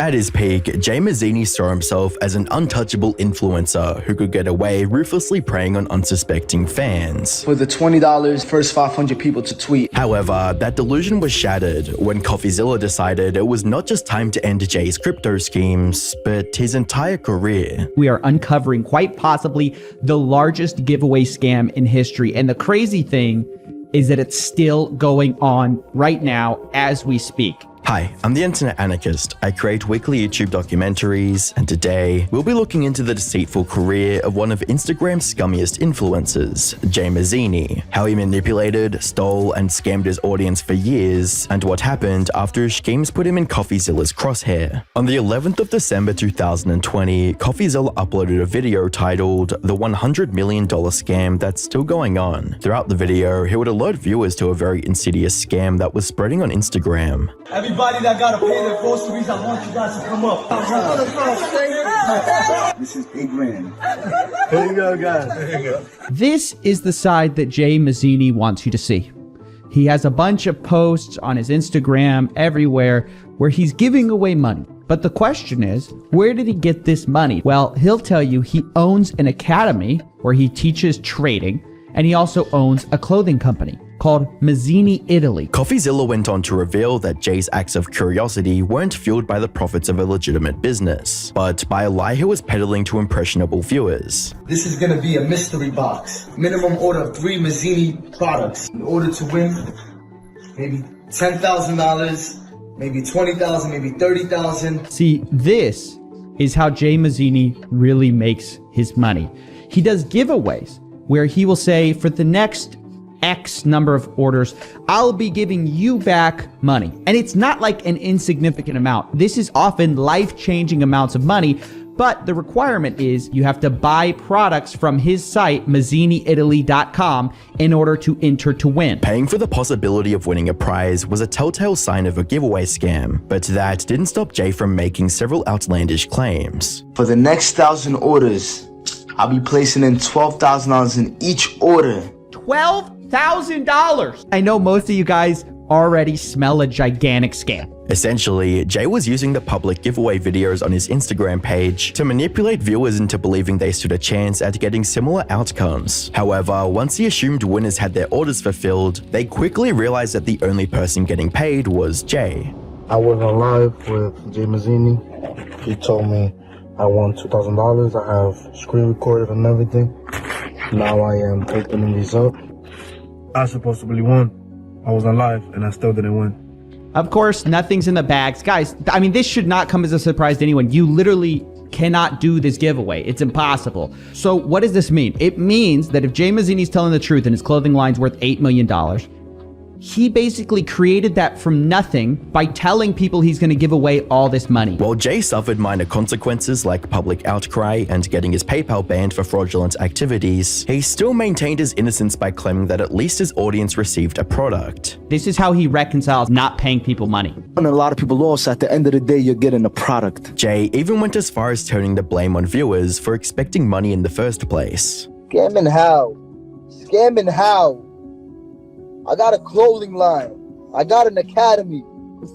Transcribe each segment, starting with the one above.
At his peak, Jay Mazzini saw himself as an untouchable influencer who could get away ruthlessly preying on unsuspecting fans. For the $20, first 500 people to tweet. However, that delusion was shattered when CoffeeZilla decided it was not just time to end Jay's crypto schemes, but his entire career. We are uncovering quite possibly the largest giveaway scam in history, and the crazy thing is that it's still going on right now as we speak. Hi, I'm the Internet Anarchist. I create weekly YouTube documentaries, and today we'll be looking into the deceitful career of one of Instagram's scummiest influencers, Jay Mazzini, how he manipulated, stole, and scammed his audience for years, and what happened after his schemes put him in CoffeeZilla's crosshair. On the 11th of December 2020, CoffeeZilla uploaded a video titled The $100 Million Scam That's Still Going On. Throughout the video, he would alert viewers to a very insidious scam that was spreading on Instagram. Everybody that gotta pay their groceries, I want you guys to come up. This is big man. Here you go, guys. Here you go. This is the side that Jay Mazzini wants you to see. He has a bunch of posts on his Instagram everywhere where he's giving away money. But the question is, where did he get this money? Well, he'll tell you he owns an academy where he teaches trading, and he also owns a clothing company called Mazzini Italy. CoffeeZilla went on to reveal that Jay's acts of curiosity weren't fueled by the profits of a legitimate business, but by a lie he was peddling to impressionable viewers. This is gonna be a mystery box. Minimum order of 3 Mazzini products. In order to win, maybe $10,000, maybe $20,000, maybe $30,000. See, this is how Jay Mazzini really makes his money. He does giveaways where he will say, for the next X number of orders, I'll be giving you back money. And it's not like an insignificant amount. This is often life-changing amounts of money, but the requirement is you have to buy products from his site, MazziniItaly.com, in order to enter to win. Paying for the possibility of winning a prize was a telltale sign of a giveaway scam, but that didn't stop Jay from making several outlandish claims. For the next 1,000 orders, I'll be placing in $12,000 in each order. $12,000! I know most of you guys already smell a gigantic scam. Essentially, Jay was using the public giveaway videos on his Instagram page to manipulate viewers into believing they stood a chance at getting similar outcomes. However, once the assumed winners had their orders fulfilled, they quickly realized that the only person getting paid was Jay. I was on live with Jay Mazzini. He told me I won $2,000. I have screen recorded and everything. Now I am opening these up. I supposedly won. I was on live and I still didn't win. Of course, nothing's in the bags. Guys, I mean, this should not come as a surprise to anyone. You literally cannot do this giveaway. It's impossible. So what does this mean? It means that if Jay Mazzini's telling the truth and his clothing line's worth $8 million, he basically created that from nothing by telling people he's going to give away all this money. While Jay suffered minor consequences like public outcry and getting his PayPal banned for fraudulent activities, he still maintained his innocence by claiming that at least his audience received a product. This is how he reconciles not paying people money. And a lot of people lost. At the end of the day, you're getting a product. Jay even went as far as turning the blame on viewers for expecting money in the first place. Scamming how? Scamming how? I got a clothing line. I got an academy.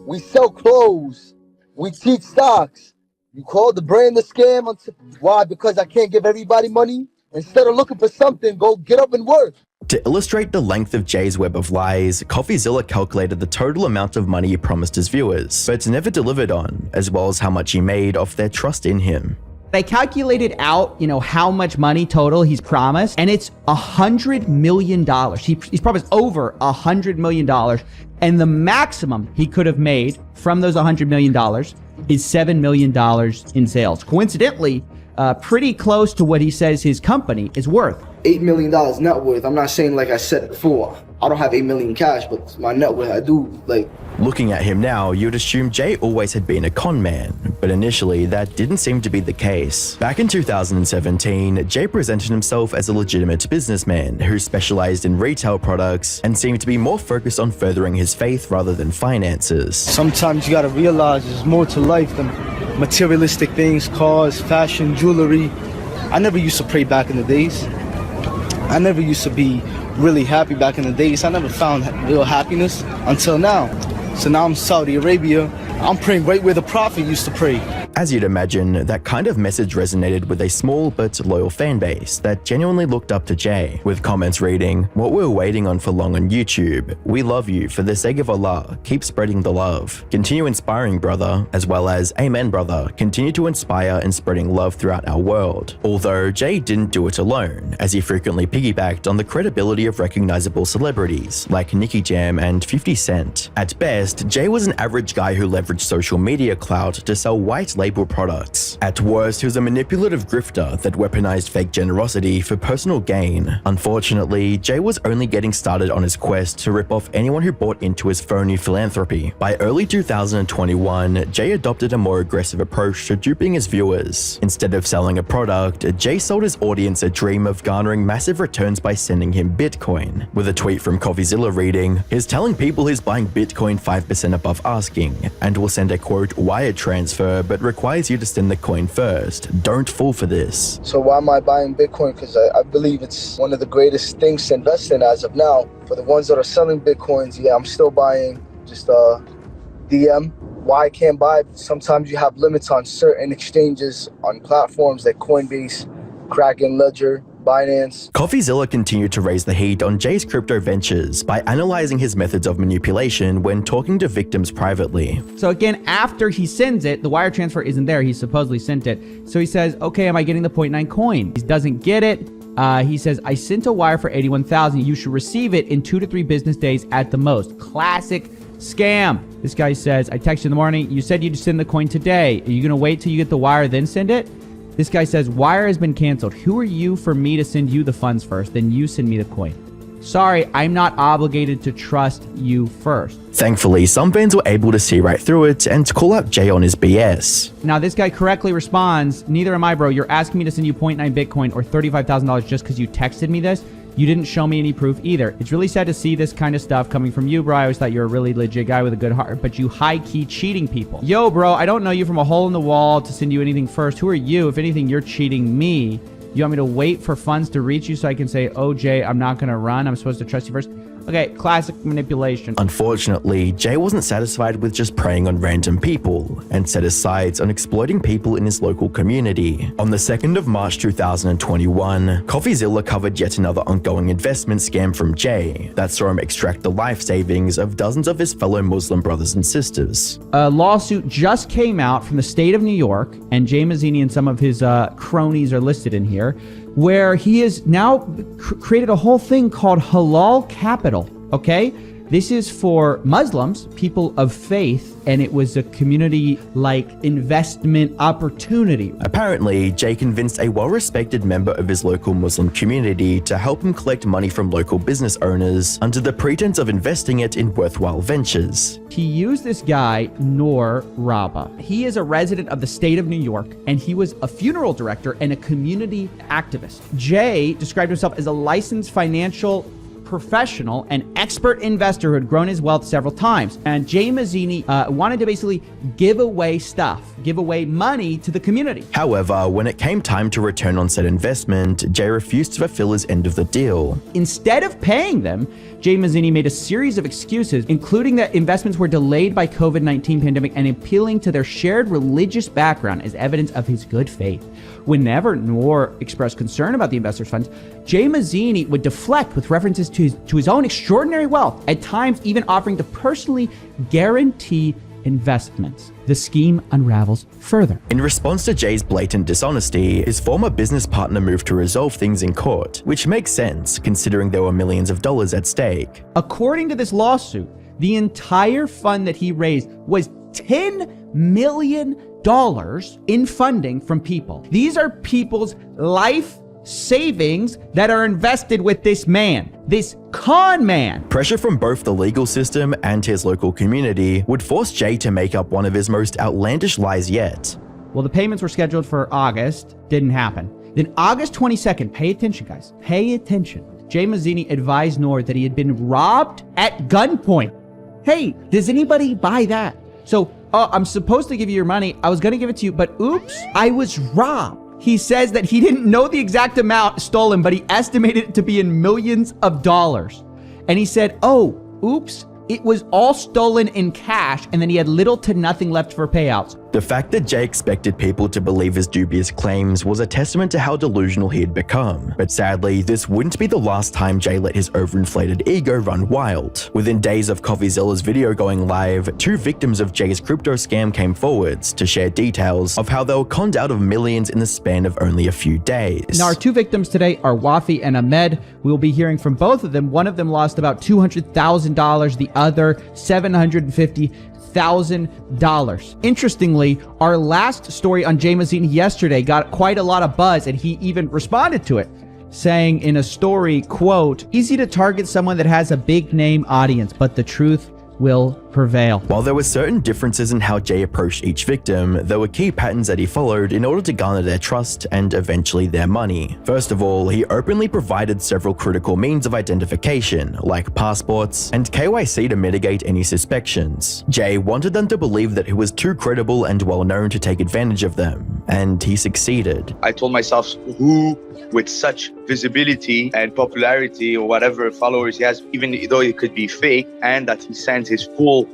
We sell clothes. We teach stocks. You call the brand a scam? Why? Because I can't give everybody money? Instead of looking for something, go get up and work. To illustrate the length of Jay's web of lies, CoffeeZilla calculated the total amount of money he promised his viewers, but never delivered on, as well as how much he made off their trust in him. I calculated out, how much money total he's promised, and it's $100 million. He's promised over $100 million, and the maximum he could have made from those $100 million is $7 million in sales. Coincidentally, pretty close to what he says his company is worth. $8 million net worth. I'm not saying, like I said before, I don't have $8 million cash, but my net worth, I do, like. Looking at him now, you'd assume Jay always had been a con man, but initially that didn't seem to be the case. Back in 2017, Jay presented himself as a legitimate businessman who specialized in retail products and seemed to be more focused on furthering his faith rather than finances. Sometimes you gotta realize there's more to life than materialistic things, cars, fashion, jewelry. I never used to pray back in the days. I never used to be really happy back in the days. I never found real happiness until now. So now I'm in Saudi Arabia, I'm praying right where the prophet used to pray. As you'd imagine, that kind of message resonated with a small but loyal fan base that genuinely looked up to Jay, with comments reading, "What we're waiting on for long on YouTube. We love you. For the sake of Allah, keep spreading the love. Continue inspiring, brother," as well as "Amen, brother. Continue to inspire and spreading love throughout our world." Although Jay didn't do it alone, as he frequently piggybacked on the credibility of recognizable celebrities like Nicky Jam and 50 Cent. At best, Jay was an average guy who leveraged social media clout to sell white label products. At worst, he was a manipulative grifter that weaponized fake generosity for personal gain. Unfortunately, Jay was only getting started on his quest to rip off anyone who bought into his phony philanthropy. By early 2021, Jay adopted a more aggressive approach to duping his viewers. Instead of selling a product, Jay sold his audience a dream of garnering massive returns by sending him Bitcoin, with a tweet from CoffeeZilla reading, "He's telling people he's buying Bitcoin 5% above asking, and will send a quote wire transfer, but requires you to send the coin first. Don't fall for this." So why am I buying Bitcoin? Because I believe it's one of the greatest things to invest in as of now. For the ones that are selling Bitcoins, yeah, I'm still buying. Just DM. Why I can't buy? Sometimes you have limits on certain exchanges on platforms like Coinbase, Kraken, Ledger, Binance. CoffeeZilla continued to raise the heat on Jay's crypto ventures by analyzing his methods of manipulation when talking to victims privately. So again, after he sends it, the wire transfer isn't there. He supposedly sent it. So he says, okay, am I getting the 0.9 coin? He doesn't get it. He says, I sent a wire for 81,000. You should receive it in 2 to 3 business days at the most. Classic scam. This guy says, I texted you in the morning. You said you'd send the coin today. Are you going to wait till you get the wire, then send it? This guy says, wire has been canceled. Who are you for me to send you the funds first? Then you send me the coin. Sorry, I'm not obligated to trust you first. Thankfully, some fans were able to see right through it and call out Jay on his BS. Now, this guy correctly responds, neither am I, bro. You're asking me to send you 0.9 Bitcoin or $35,000 just because you texted me this. You didn't show me any proof either. It's really sad to see this kind of stuff coming from you, bro. I always thought you were a really legit guy with a good heart, but you high-key cheating people. Yo, bro, I don't know you from a hole in the wall to send you anything first. Who are you? If anything, you're cheating me. You want me to wait for funds to reach you so I can say, oh, Jay, I'm not going to run. I'm supposed to trust you first. Okay, classic manipulation. Unfortunately, Jay wasn't satisfied with just preying on random people and set his sights on exploiting people in his local community. On the 2nd of March 2021, CoffeeZilla covered yet another ongoing investment scam from Jay that saw him extract the life savings of dozens of his fellow Muslim brothers and sisters. A lawsuit just came out from the state of New York, and Jay Mazzini and some of his cronies are listed in here, where he has now created a whole thing called Halal Capital, okay? This is for Muslims, people of faith, and it was a community-like investment opportunity. Apparently, Jay convinced a well-respected member of his local Muslim community to help him collect money from local business owners under the pretense of investing it in worthwhile ventures. He used this guy, Noor Rabba. He is a resident of the state of New York, and he was a funeral director and a community activist. Jay described himself as a licensed financial professional and expert investor who had grown his wealth several times. And Jay Mazzini wanted to basically give away money to the community. However, when it came time to return on said investment, Jay refused to fulfill his end of the deal. Instead of paying them, Jay Mazzini made a series of excuses, including that investments were delayed by COVID-19 pandemic and appealing to their shared religious background as evidence of his good faith. Whenever Noor expressed concern about the investors' funds, Jay Mazzini would deflect with references to his own extraordinary wealth, at times even offering to personally guarantee investments. The scheme unravels further. In response to Jay's blatant dishonesty, his former business partner moved to resolve things in court, which makes sense considering there were millions of dollars at stake. According to this lawsuit, the entire fund that he raised was $10 million in funding from people. These are people's life savings that are invested with this man, this con man. Pressure from both the legal system and his local community would force Jay to make up one of his most outlandish lies yet. Well, the payments were scheduled for August, didn't happen. Then August 22nd, pay attention, guys, pay attention. Jay Mazzini advised Noor that he had been robbed at gunpoint. Hey, does anybody buy that? So, I'm supposed to give you your money. I was going to give it to you, but oops, I was robbed. He says that he didn't know the exact amount stolen, but he estimated it to be in millions of dollars. And he said, oh, oops, it was all stolen in cash, and then he had little to nothing left for payouts. The fact that Jay expected people to believe his dubious claims was a testament to how delusional he had become. But sadly, this wouldn't be the last time Jay let his overinflated ego run wild. Within days of CoffeeZilla's video going live, 2 victims of Jay's crypto scam came forwards to share details of how they were conned out of millions in the span of only a few days. Now, our 2 victims today are Wafi and Ahmed. We will be hearing from both of them. One of them lost about $200,000, the other $750,000. Interestingly, our last story on Jay Mazzini yesterday got quite a lot of buzz, and he even responded to it, saying in a story, quote, "Easy to target someone that has a big name audience, but the truth will prevail." While there were certain differences in how Jay approached each victim, there were key patterns that he followed in order to garner their trust and eventually their money. First of all, he openly provided several critical means of identification, like passports and KYC to mitigate any suspicions. Jay wanted them to believe that he was too credible and well known to take advantage of them, and he succeeded. I told myself, who with such visibility and popularity or whatever followers he has, even though it could be fake, and that he sends his full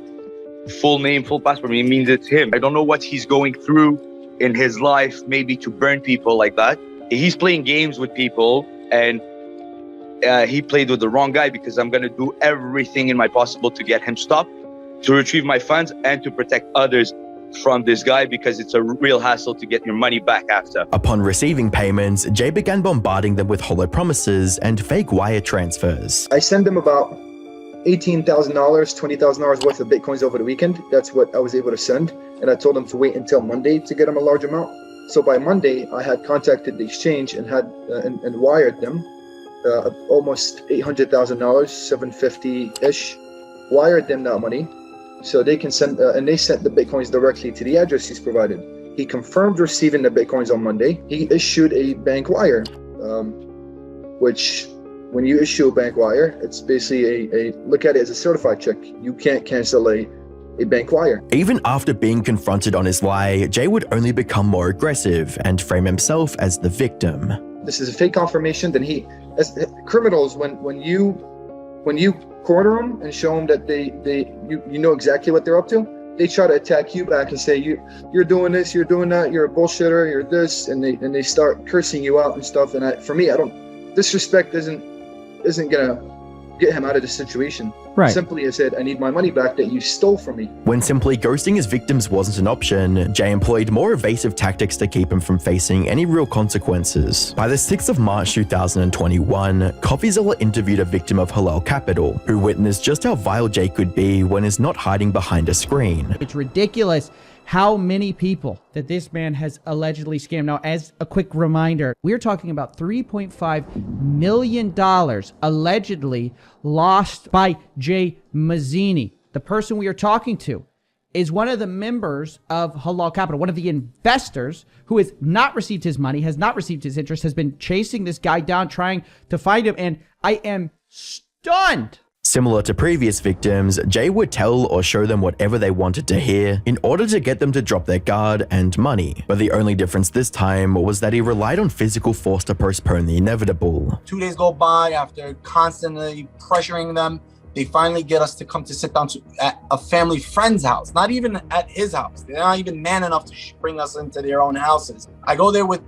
name, full passport, it means it's him. I don't know what he's going through in his life, maybe to burn people like that. He's playing games with people, and he played with the wrong guy, because I'm going to do everything in my possible to get him stopped, to retrieve my funds, and to protect others from this guy, because it's a real hassle to get your money back after. Upon receiving payments, Jay began bombarding them with hollow promises and fake wire transfers. I send them about $18,000, $20,000 worth of Bitcoins over the weekend. That's what I was able to send. And I told them to wait until Monday to get them a large amount. So by Monday, I had contacted the exchange and had and wired them almost $800,000, 750-ish, wired them that money. So they can send, and they sent the Bitcoins directly to the address he's provided. He confirmed receiving the Bitcoins on Monday. He issued a bank wire, which when you issue a bank wire, it's basically look at it as a certified check. You can't cancel a bank wire. Even after being confronted on his lie, Jay would only become more aggressive and frame himself as the victim. This is a fake confirmation. Then as criminals, when you corner them and show them that you know exactly what they're up to, they try to attack you back and say you're doing this, you're doing that, you're a bullshitter, you're this, and they start cursing you out and stuff. And for me, disrespect isn't gonna get him out of the situation. Right. Simply, I said, I need my money back that you stole from me. When simply ghosting his victims wasn't an option, Jay employed more evasive tactics to keep him from facing any real consequences. By the 6th of March 2021, CoffeeZilla interviewed a victim of Halal Capital, who witnessed just how vile Jay could be when he's not hiding behind a screen. It's ridiculous how many people that this man has allegedly scammed. Now, as a quick reminder, we're talking about $3.5 million allegedly lost by Jay Mazzini. The person we are talking to is one of the members of Halal Capital, one of the investors who has not received his money, has not received his interest, has been chasing this guy down, trying to find him, and I am stunned. Similar to previous victims, Jay would tell or show them whatever they wanted to hear in order to get them to drop their guard and money. But the only difference this time was that he relied on physical force to postpone the inevitable. 2 days go by after constantly pressuring them. They finally get us to come to sit down at a family friend's house, not even at his house. They're not even man enough to bring us into their own houses. I go there with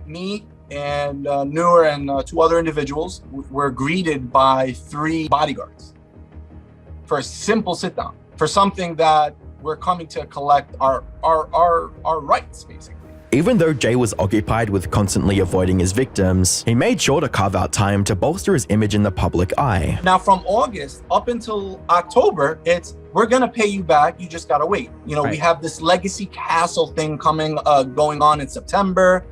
me and Noor and 2 other individuals. Were greeted by 3 bodyguards for a simple sit down, for something that we're coming to collect our rights, basically. Even though Jay was occupied with constantly avoiding his victims, he made sure to carve out time to bolster his image in the public eye. Now, from August up until October, it's we're gonna pay you back. You just gotta wait. You know, right. We have this legacy castle thing coming, going on in September.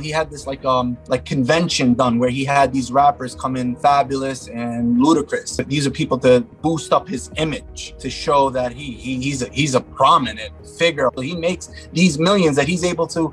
He had this like convention done where he had these rappers come in, Fabulous and Ludacris. These are people to boost up his image, to show that he's a prominent figure. He makes these millions that he's able to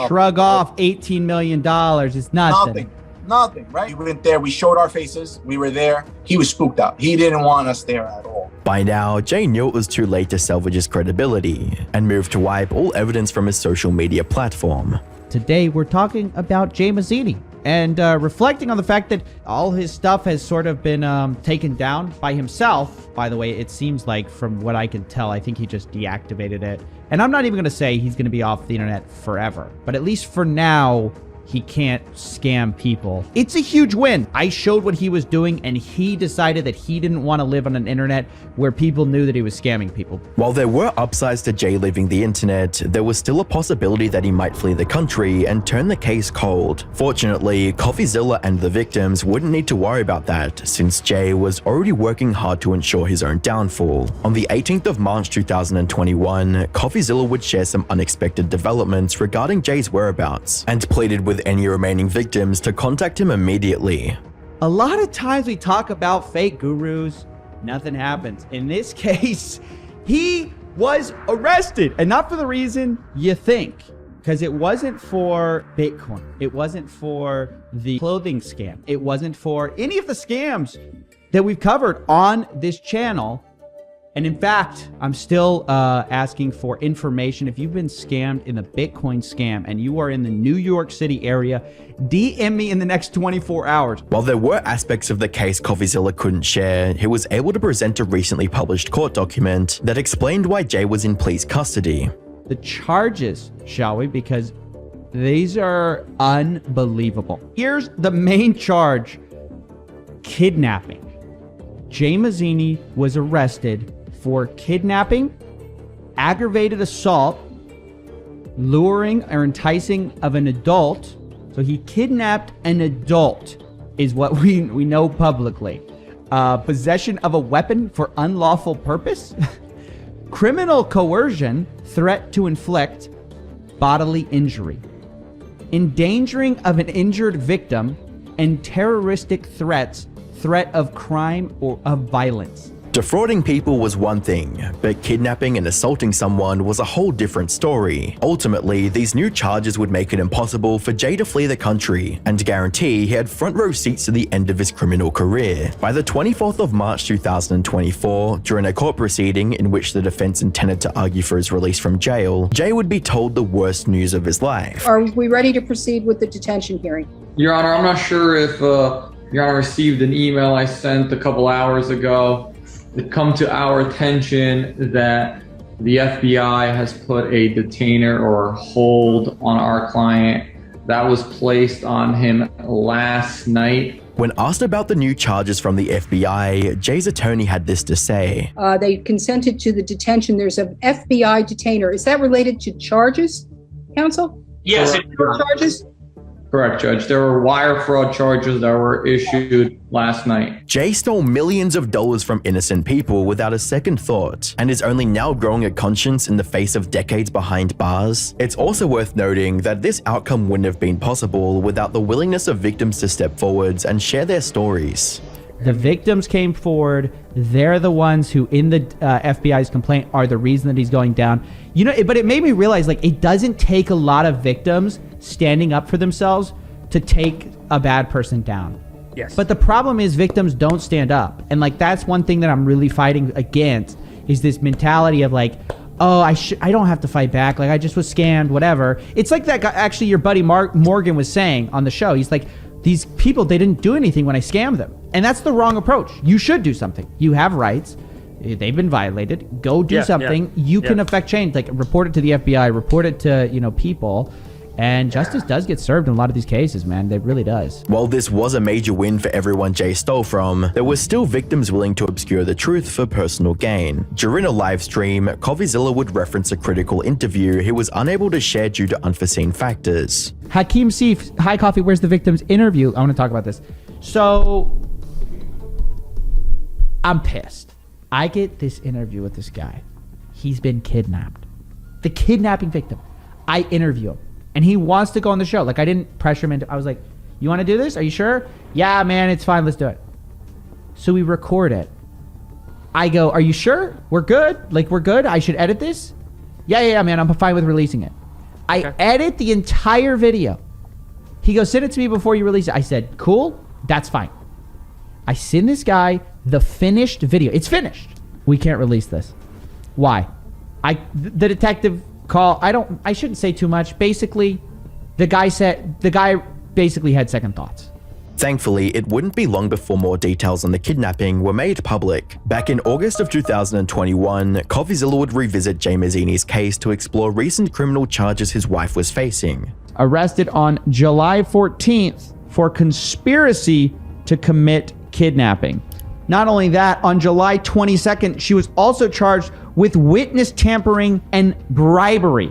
shrug off. $18 million is nothing. Nothing, right? We went there, we showed our faces, we were there. He was spooked out. He didn't want us there at all. By now, Jay knew it was too late to salvage his credibility and moved to wipe all evidence from his social media platform. Today, we're talking about Jay Mazzini. and reflecting on the fact that all his stuff has sort of been taken down by himself. By the way, it seems like, from what I can tell, I think he just deactivated it. And I'm not even going to say he's going to be off the internet forever, but at least for now, he can't scam people. It's a huge win. I showed what he was doing, and he decided that he didn't want to live on an internet where people knew that he was scamming people. While there were upsides to Jay leaving the internet, there was still a possibility that he might flee the country and turn the case cold. Fortunately, CoffeeZilla and the victims wouldn't need to worry about that, since Jay was already working hard to ensure his own downfall. On the 18th of March 2021, CoffeeZilla would share some unexpected developments regarding Jay's whereabouts, and pleaded with any remaining victims to contact him immediately. A lot of times we talk about fake gurus, nothing happens. In this case, he was arrested, and not for the reason you think, because it wasn't for Bitcoin. It wasn't for the clothing scam. It wasn't for any of the scams that we've covered on this channel. And in fact, I'm still asking for information. If you've been scammed in the Bitcoin scam and you are in the New York City area, DM me in the next 24 hours. While there were aspects of the case CoffeeZilla couldn't share, he was able to present a recently published court document that explained why Jay was in police custody. The charges, shall we? Because these are unbelievable. Here's the main charge: kidnapping. Jay Mazzini was arrested for kidnapping, aggravated assault, luring or enticing of an adult. So he kidnapped an adult, is what we know publicly. Possession of a weapon for unlawful purpose, criminal coercion, threat to inflict bodily injury, endangering of an injured victim, and terroristic threats, threat of crime or of violence. Defrauding people was one thing, but kidnapping and assaulting someone was a whole different story. Ultimately, these new charges would make it impossible for Jay to flee the country and guarantee he had front row seats to the end of his criminal career. By the 24th of March 2024, during a court proceeding in which the defense intended to argue for his release from jail, Jay would be told the worst news of his life. Are we ready to proceed with the detention hearing? Your Honor, I'm not sure if Your Honor received an email I sent a couple hours ago. It come to our attention that the FBI has put a detainer or hold on our client that was placed on him last night. When asked about the new charges from the FBI, Jay's attorney had this to say. They consented to the detention. There's an FBI detainer. Is that related to charges, counsel? Yes. Charges? Correct, Judge. There were wire fraud charges that were issued last night. Jay stole millions of dollars from innocent people without a second thought, and is only now growing a conscience in the face of decades behind bars. It's also worth noting that this outcome wouldn't have been possible without the willingness of victims to step forwards and share their stories. The victims came forward. They're the ones who, in the FBI's complaint, are the reason that he's going down. You know, but it made me realize, like, it doesn't take a lot of victims standing up for themselves to take a bad person down. Yes. But the problem is victims don't stand up. And, like, that's one thing that I'm really fighting against, is this mentality of, like, oh, I don't have to fight back. Like, I just was scammed, whatever. It's like that guy, actually, your buddy Morgan was saying on the show. He's like, these people, they didn't do anything when I scammed them. And that's the wrong approach. You should do something. You have rights. They've been violated. Go do something. You can affect change. Like, report it to the FBI, report it to, you know, people. And justice does get served in a lot of these cases, man. It really does. While this was a major win for everyone Jay stole from, there were still victims willing to obscure the truth for personal gain. During a live stream, CoffeeZilla would reference a critical interview he was unable to share due to unforeseen factors. Hakeem Seif, hi Coffee, where's the victim's interview? I want to talk about this. So, I'm pissed. I get this interview with this guy. He's been kidnapped. The kidnapping victim. I interview him. And he wants to go on the show. Like, I didn't pressure him into, I was like, you want to do this? Are you sure? Yeah, man, it's fine. Let's do it. So we record it. I go, are you sure? We're good? Like, we're good? I should edit this? Yeah, man. I'm fine with releasing it. I edit the entire video. He goes, send it to me before you release it. I said, cool. That's fine. I send this guy the finished video. It's finished. We can't release this. Why? The detective call, I shouldn't say too much. Basically, the guy basically had second thoughts. Thankfully, it wouldn't be long before more details on the kidnapping were made public. Back in August of 2021, CoffeeZilla would revisit Jay Mazzini's case to explore recent criminal charges his wife was facing. Arrested on July 14th for conspiracy to commit kidnapping. Not only that, on July 22nd, she was also charged with witness tampering and bribery.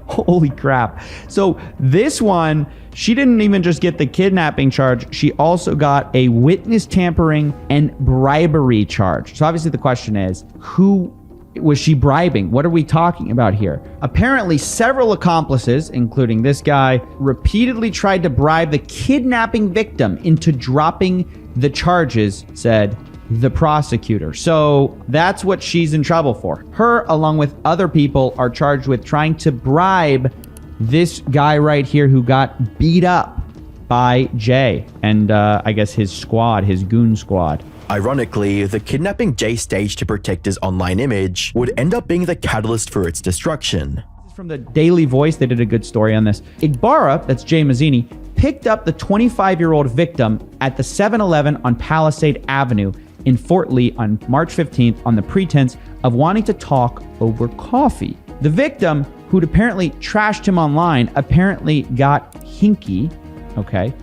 Holy crap. So this one, she didn't even just get the kidnapping charge. She also got a witness tampering and bribery charge. So obviously the question is, who was she bribing? What are we talking about here? Apparently several accomplices, including this guy, repeatedly tried to bribe the kidnapping victim into dropping the charges, said the prosecutor. So that's what she's in trouble for. Her, along with other people, are charged with trying to bribe this guy right here who got beat up by Jay and I guess his squad, his goon squad. Ironically, the kidnapping Jay staged to protect his online image would end up being the catalyst for its destruction. From the Daily Voice, they did a good story on this. Igbara, that's Jay Mazzini, picked up the 25-year-old victim at the 7-Eleven on Palisade Avenue in Fort Lee on March 15th on the pretense of wanting to talk over coffee. The victim, who'd apparently trashed him online, apparently got hinky, okay,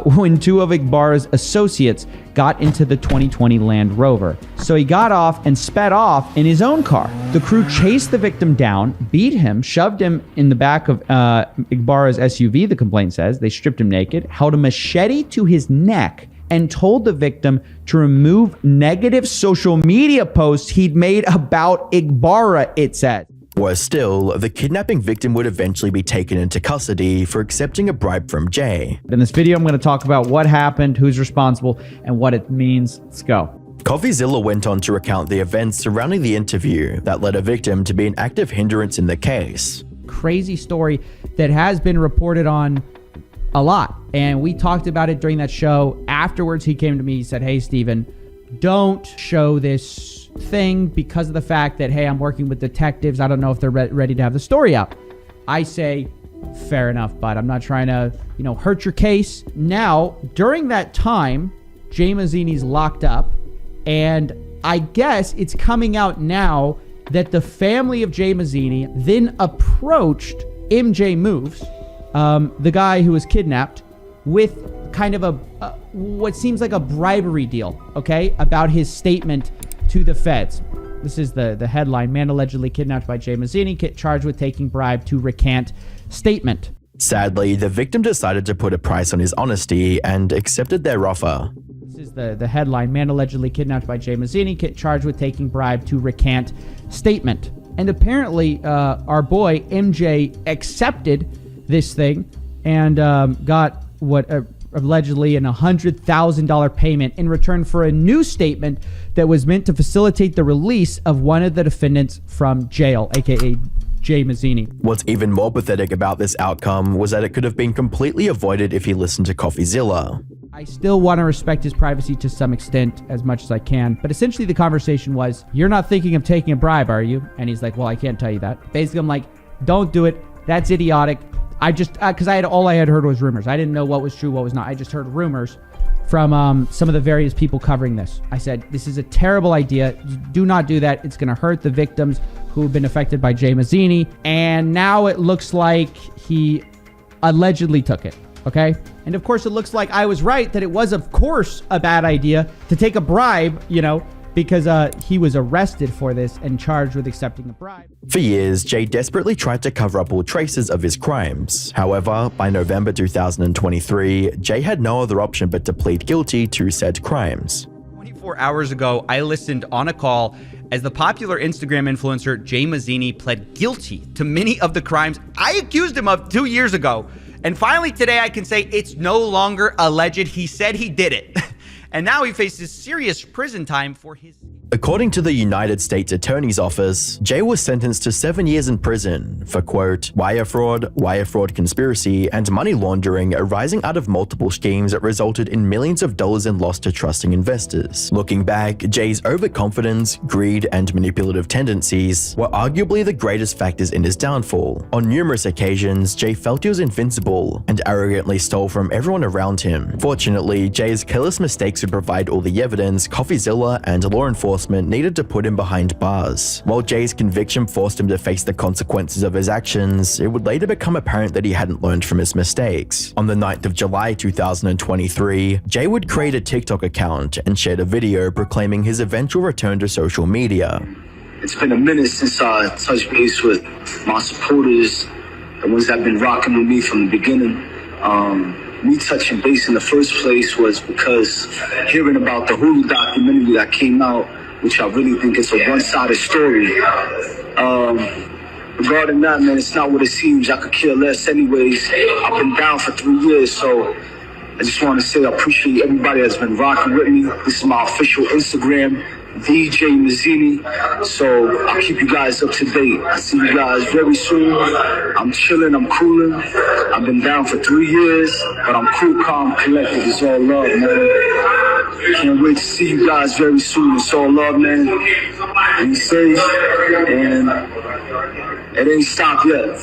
when two of Igbara's associates got into the 2020 Land Rover. So he got off and sped off in his own car. The crew chased the victim down, beat him, shoved him in the back of Igbara's SUV, the complaint says. They stripped him naked, held a machete to his neck, and told the victim to remove negative social media posts he'd made about Igbara, it said. Worse still, the kidnapping victim would eventually be taken into custody for accepting a bribe from Jay. In this video, I'm going to talk about what happened, who's responsible, and what it means. Let's go. CoffeeZilla went on to recount the events surrounding the interview that led a victim to be an active hindrance in the case. Crazy story that has been reported on a lot. And we talked about it during that show. Afterwards, he came to me, he said, hey, Steven, don't show this thing because of the fact that, hey, I'm working with detectives. I don't know if they're ready to have the story out. I say, fair enough, but I'm not trying to, hurt your case. Now, during that time, Jay Mazzini's locked up, and I guess it's coming out now that the family of Jay Mazzini then approached MJ Moves, the guy who was kidnapped, with kind of what seems like a bribery deal, okay, about his statement to the feds. This is the headline: man allegedly kidnapped by Jay Mazzini, charged with taking bribe to recant statement. Sadly, the victim decided to put a price on his honesty and accepted their offer. This is the headline: man allegedly kidnapped by Jay Mazzini, charged with taking bribe to recant statement. And apparently, our boy MJ accepted this thing and got what allegedly an $100,000 payment in return for a new statement that was meant to facilitate the release of one of the defendants from jail, aka Jay Mazzini. What's even more pathetic about this outcome was that it could have been completely avoided if he listened to CoffeeZilla. I still want to respect his privacy to some extent as much as I can, but essentially the conversation was, you're not thinking of taking a bribe, are you? And he's like, well, I can't tell you that. Basically, I'm like, don't do it. That's idiotic. I just, because all I had heard was rumors. I didn't know what was true, what was not. I just heard rumors from some of the various people covering this. I said, this is a terrible idea. Do not do that. It's going to hurt the victims who have been affected by Jay Mazzini. And now it looks like he allegedly took it. Okay. And of course, it looks like I was right that it was, of course, a bad idea to take a bribe, because he was arrested for this and charged with accepting a bribe. For years, Jay desperately tried to cover up all traces of his crimes. However, by November 2023, Jay had no other option but to plead guilty to said crimes. 24 hours ago, I listened on a call as the popular Instagram influencer Jay Mazzini pled guilty to many of the crimes I accused him of 2 years ago. And finally today I can say it's no longer alleged. He said he did it. And now he faces serious prison time for his... According to the United States Attorney's Office, Jay was sentenced to 7 years in prison for, quote, wire fraud conspiracy, and money laundering arising out of multiple schemes that resulted in millions of dollars in loss to trusting investors. Looking back, Jay's overconfidence, greed, and manipulative tendencies were arguably the greatest factors in his downfall. On numerous occasions, Jay felt he was invincible and arrogantly stole from everyone around him. Fortunately, Jay's careless mistakes would provide all the evidence CoffeeZilla and law enforcement needed to put him behind bars. While Jay's conviction forced him to face the consequences of his actions, it would later become apparent that he hadn't learned from his mistakes. On the 9th of July 2023, Jay would create a TikTok account and shared a video proclaiming his eventual return to social media. It's been a minute since I touched base with my supporters, the ones that have been rocking with me from the beginning. Me touching base in the first place was because hearing about the Hulu documentary that came out, which I really think is a one-sided story. Regarding that, man, it's not what it seems. I could care less anyways. I've been down for 3 years, so I just want to say I appreciate everybody that's been rocking with me. This is my official Instagram, DJ Mazzini. So I'll keep you guys up to date. I'll see you guys very soon. I'm chilling, I'm cooling. I've been down for 3 years, but I'm cool, calm, collected. It's all love, man. Can't wait to see you guys very soon. It's all love, man. Be safe, and it ain't stopped yet.